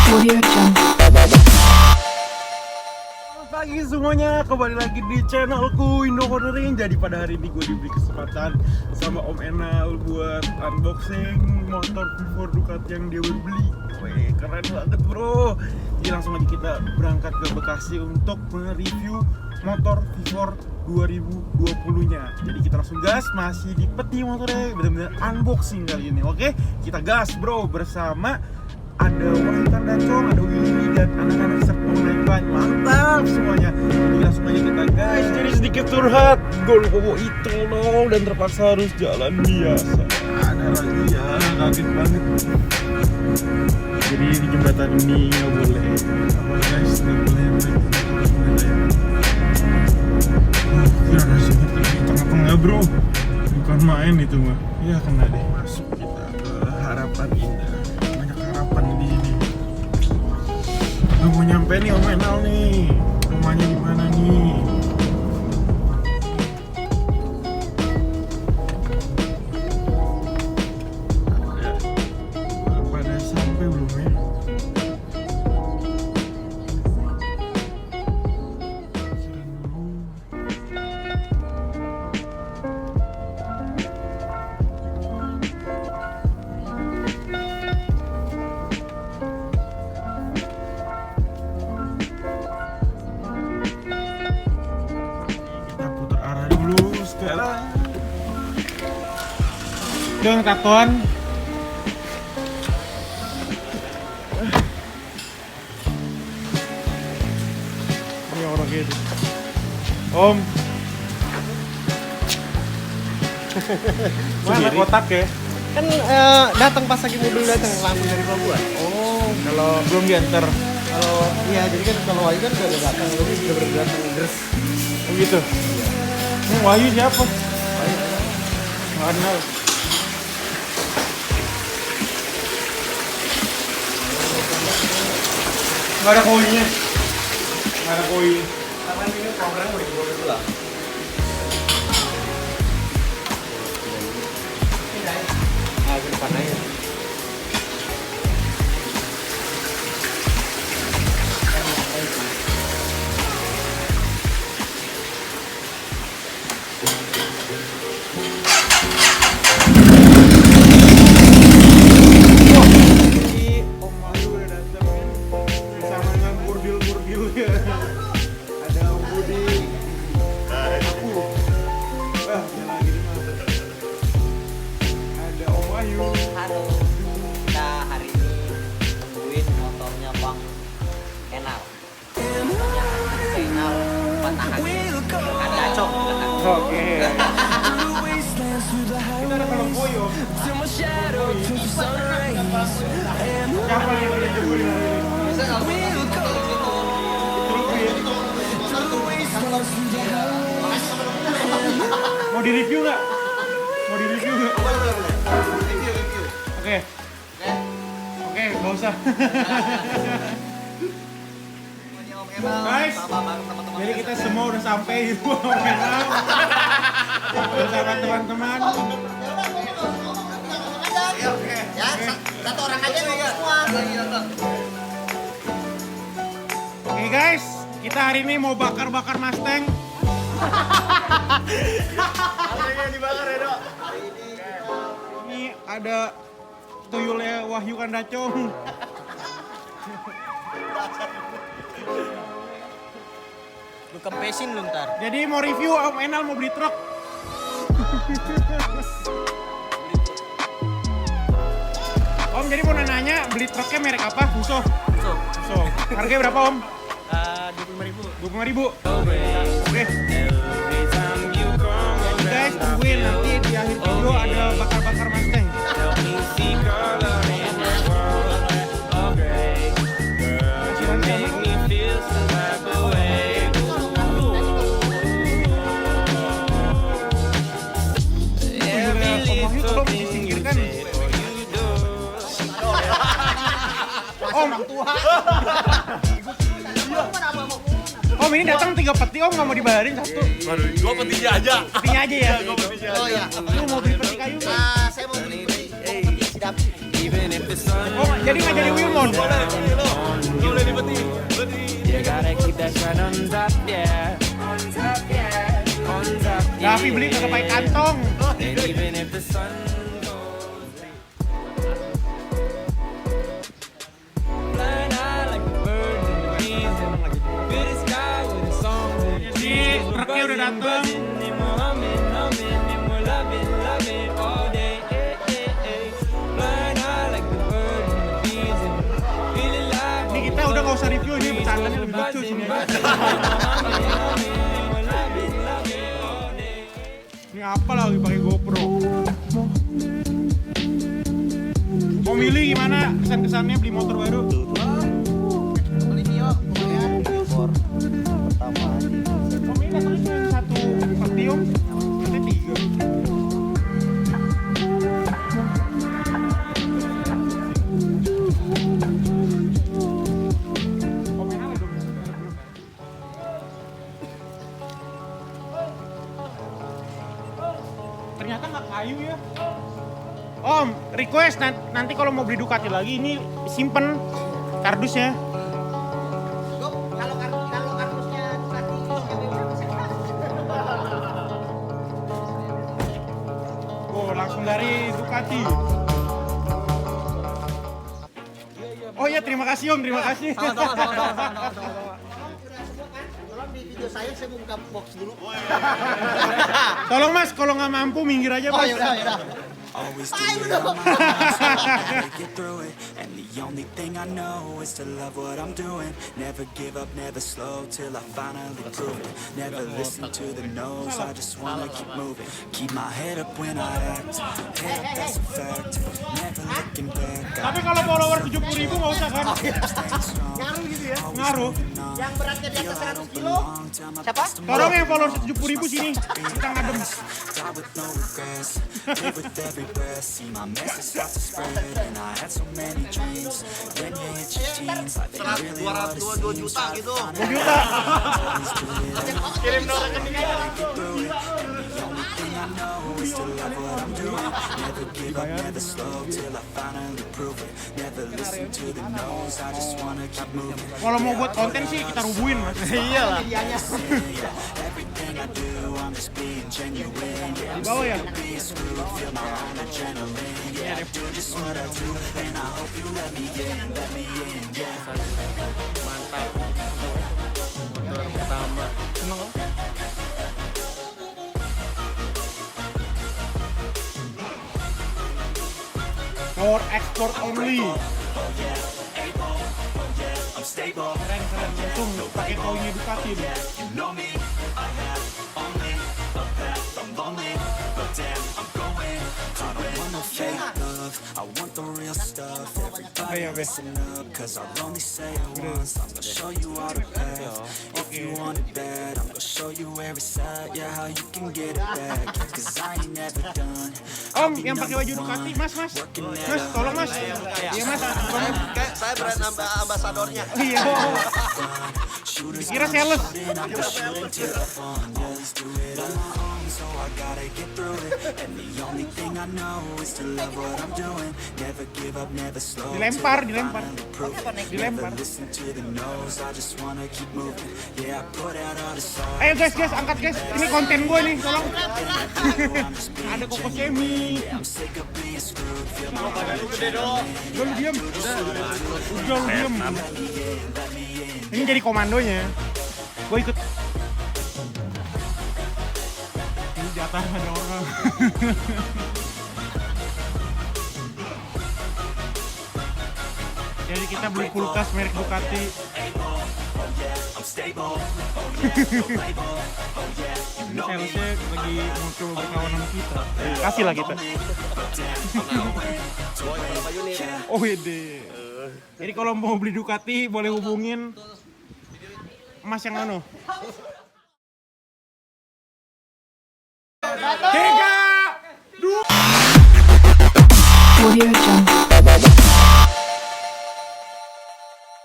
Selamat pagi semuanya, kembali lagi di channelku Indonesia. Jadi pada hari ini gue diberi kesempatan sama Om Enal buat unboxing motor V4 Ducati yang dia baru beli. Wih, keren banget bro. Jadi langsung aja kita berangkat ke Bekasi untuk mereview motor V4 2020-nya. Jadi kita langsung gas, masih di peti motornya, bener-bener unboxing kali ini. Oke, kita gas bro, bersama ada wanita dancong, ada Willy dan anak-anak serta naik. Mantap semuanya. Jadi langsung aja kita guys. Jadi sedikit curhat, gue lupa bawa itu dong dan terpaksa harus jalan biasa. Ada lagi ya, kaget banget. Jadi di jembatan ini nggak boleh apa guys, nggak boleh main ya. Kira rasanya di tengah-tengah bro, bukan main itu mah. Ya kena deh. Masuk kita ke harapan indah. Di sini. Udah mau nyampe nih Om Enal nih. Rumahnya di mana nih? Pada sampai belum ya? Dong tatoan. Ini orang gitu. Om. Mana kotak ya? Kan datang pas lagi mobil datang langsung dari pelabuhan. Oh, kalau belum diantar. Kalau iya jadi kan kalau Wahyu kan udah datang, jadi udah datang terus. Oh gitu. Ini Wahyu siapa? Mana? Nggak ada koinnya. Nggak ada koin. Karena ini program udah dibuat dulu lah. Ke depan aja. Oke. Kita ada kalau boyo. Siapa yang udah jeburin hari ini? Mau di review nggak? Mau di review nggak? Oke. Oke, nggak usah. Guys, jadi kita semua udah sampai di rumah Enal bersama teman-teman. Oke. Ya, satu orang aja semua. Oke guys, kita hari ini mau bakar-bakar Mustang. Harusnya dibakar ya, Dok. Ini ada tuyulnya Wahyu Kandacong. Lu kempesin lu ntar. Jadi mau review Om Enal mau beli truk. Om jadi mau nanya beli truknya merek apa? Fuso. Harganya berapa Om? 25.000. Oke. Jadi guys tungguin nanti di akhir video ada bakar-bakar Mustang. Om ini datang 3 peti Om nggak mau dibayarin satu. Waduh, gua petinya aja. Petinya aja ya. Gua petinya aja. Oh ya. Lu mau beli peti kayu nggak? Saya mau beli peti si Dapi. Oh jadi nggak jadi Wilmon? Boleh, ini lo. Davi beli kagak pakai kantong. Jadi truknya udah dateng. Ini kita udah gak usah review, ini bercandanya lebih lucu sini aja. Ini apa lagi pakai GoPro? Mau milih gimana kesan-kesannya beli motor baru? Beli Mio, lumayan. V4 pertama. Mau milih datangnya cuma satu Partium, ada 3. Ternyata nggak kayu ya. Om, request nanti kalau mau beli Ducati lagi ini simpen kardusnya. Kalau kardusnya Ducati Oh, langsung dari Ducati. Oh iya, terima kasih Om, terima kasih. Sama-sama. Tolong di video saya mau buka box dulu. Tolong Mas, kalau nggak mampu minggir aja Mas. Oh yaudah. Always do it on my own, so I gotta get through it. And the only thing I know is to love what I'm doing. Never give up, never slow, till I finally prove it. Never listen to the no's, I just wanna keep moving. Keep my head up when I act, head up that's a fact. Never looking back. Tapi kalau follower 70.000 nggak usah kan? Ngaruh gitu ya. Ngaruh. Yang beratnya di atas 100 kilo. Siapa? Tolong yang follower 70.000 sini. Kita ngadem. Die with no regrets, live with every breath. See my message start to spread, and I had so many dreams. When you hit your teens, life ain't really what it seems. 2 juta gitu. 2 juta. Kirim no rekening aja. The only thing I know is to love what I'm doing. Never give up, never slow, till I finally prove it. Never listen to the no's, I just wanna keep moving. Kalau mau buat konten sih kita rubuhin Mas. Iyalah. Everything I do, I'm just being genuine. Di bawah ya. Being screwed, feel my own adrenaline. Yeah, I do just what I do, and I hope you let me in, yeah. Mantap. Motor pertama. For export only. I'm stable, Keren. Untung pakai kaunya Ducati nih. you know me. I have only a path, I'm lonely, but damn, I'm going. I don't want no fake love, I want the real stuff. Everybody Ayo, Be. listen up, cause I'll only say it once. I'm gonna show you all the path. If you want it bad, I'm gonna show you where it's at. Yeah, how you can get it back. Cause I ain't never done. Om, yang pakai baju Ducati, Mas, tolong Mas. Iya Mas, tolong. Kayak saya brand ambasadornya. Iya. Kira sales. So I gotta get through it, and the only thing I know is to love what I'm doing. Never give up, never slow. Dilempar. Never listen to the no's, I just wanna keep moving. Yeah, I put out all the signs. Ayo guys, angkat guys. Ini konten gue nih, tolong. Ada Koko Semi. I'm sick of being screwed, feel my Udah lu diam. Ini jadi komandonya. Gue ikut. Ini di atas ada orang. Jadi kita beli kulkas merek Ducati. I'm stable. Ini salesnya lagi mau coba berkawan sama kita. Kasih lah kita. Oh ide. Jadi kalau mau beli Ducati boleh hubungin Mas yang anu. 3, 2. Audio Jungle.